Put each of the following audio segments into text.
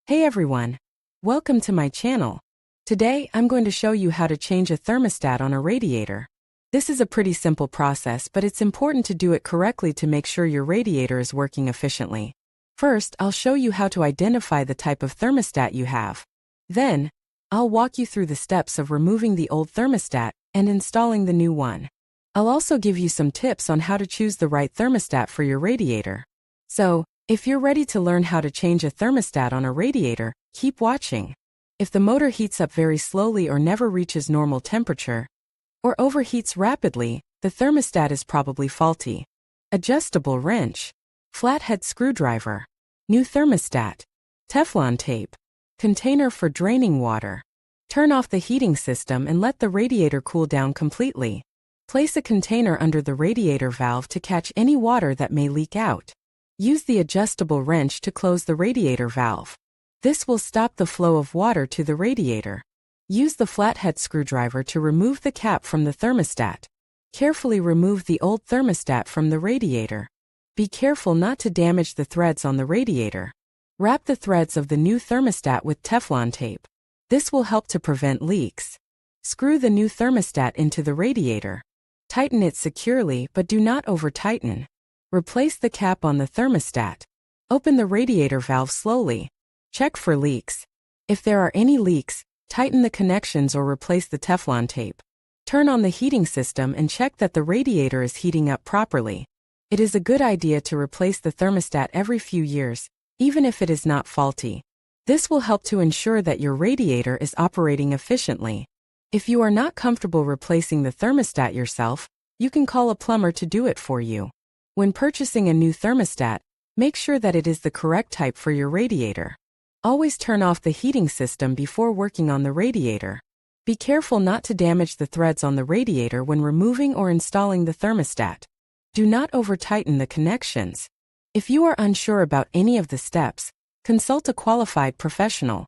Hey everyone! Welcome to my channel. Today, I'm going to show you how to change a thermostat on a radiator. This is a pretty simple process, but it's important to do it correctly to make sure your radiator is working efficiently. First, I'll show you how to identify the type of thermostat you have. Then, I'll walk you through the steps of removing the old thermostat and installing the new one. I'll also give you some tips on how to choose the right thermostat for your radiator. So, if you're ready to learn how to change a thermostat on a radiator, keep watching. If the motor heats up very slowly or never reaches normal temperature, or overheats rapidly, the thermostat is probably faulty. Adjustable wrench, flathead screwdriver, new thermostat, Teflon tape, container for draining water. Turn off the heating system and let the radiator cool down completely. Place a container under the radiator valve to catch any water that may leak out. Use the adjustable wrench to close the radiator valve. This will stop the flow of water to the radiator. Use the flathead screwdriver to remove the cap from the thermostat. Carefully remove the old thermostat from the radiator. Be careful not to damage the threads on the radiator. Wrap the threads of the new thermostat with Teflon tape. This will help to prevent leaks. Screw the new thermostat into the radiator. Tighten it securely, but do not over-tighten. Replace the cap on the thermostat. Open the radiator valve slowly. Check for leaks. If there are any leaks, tighten the connections or replace the Teflon tape. Turn on the heating system and check that the radiator is heating up properly. It is a good idea to replace the thermostat every few years, even if it is not faulty. This will help to ensure that your radiator is operating efficiently. If you are not comfortable replacing the thermostat yourself, you can call a plumber to do it for you. When purchasing a new thermostat, make sure that it is the correct type for your radiator. Always turn off the heating system before working on the radiator. Be careful not to damage the threads on the radiator when removing or installing the thermostat. Do not over-tighten the connections. If you are unsure about any of the steps, consult a qualified professional.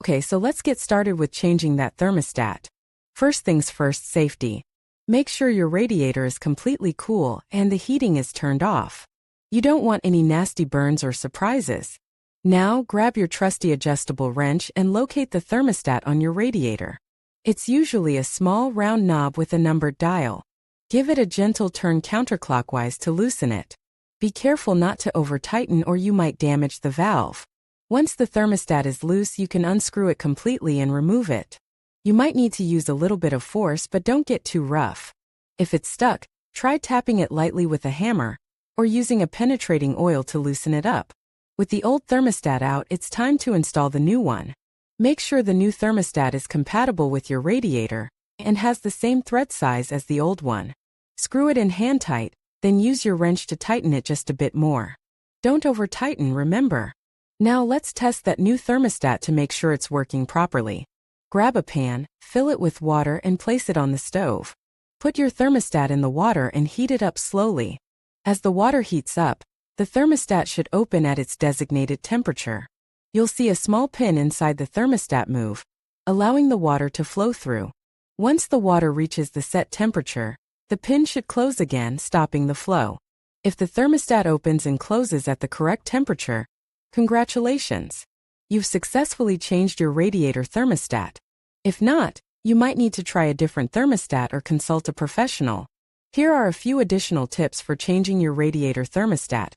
Okay, so let's get started with changing that thermostat. First things first, safety. Make sure your radiator is completely cool and the heating is turned off. You don't want any nasty burns or surprises. Now, grab your trusty adjustable wrench and locate the thermostat on your radiator. It's usually a small round knob with a numbered dial. Give it a gentle turn counterclockwise to loosen it. Be careful not to over-tighten or you might damage the valve. Once the thermostat is loose, you can unscrew it completely and remove it. You might need to use a little bit of force, but don't get too rough. If it's stuck, try tapping it lightly with a hammer, or using a penetrating oil to loosen it up. With the old thermostat out, it's time to install the new one. Make sure the new thermostat is compatible with your radiator and has the same thread size as the old one. Screw it in hand tight, then use your wrench to tighten it just a bit more. Don't over-tighten, remember. Now let's test that new thermostat to make sure it's working properly. Grab a pan, fill it with water and place it on the stove. Put your thermostat in the water and heat it up slowly. As the water heats up, the thermostat should open at its designated temperature. You'll see a small pin inside the thermostat move, allowing the water to flow through. Once the water reaches the set temperature, the pin should close again, stopping the flow. If the thermostat opens and closes at the correct temperature, congratulations! You've successfully changed your radiator thermostat. If not, you might need to try a different thermostat or consult a professional. Here are a few additional tips for changing your radiator thermostat.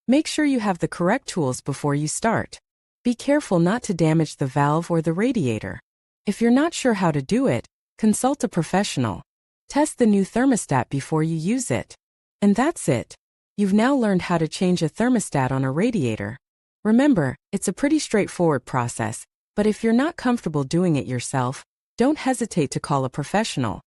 Make sure you have the correct tools before you start. Be careful not to damage the valve or the radiator. If you're not sure how to do it, consult a professional. Test the new thermostat before you use it. And that's it. You've now learned how to change a thermostat on a radiator. Remember, it's a pretty straightforward process, but if you're not comfortable doing it yourself, don't hesitate to call a professional.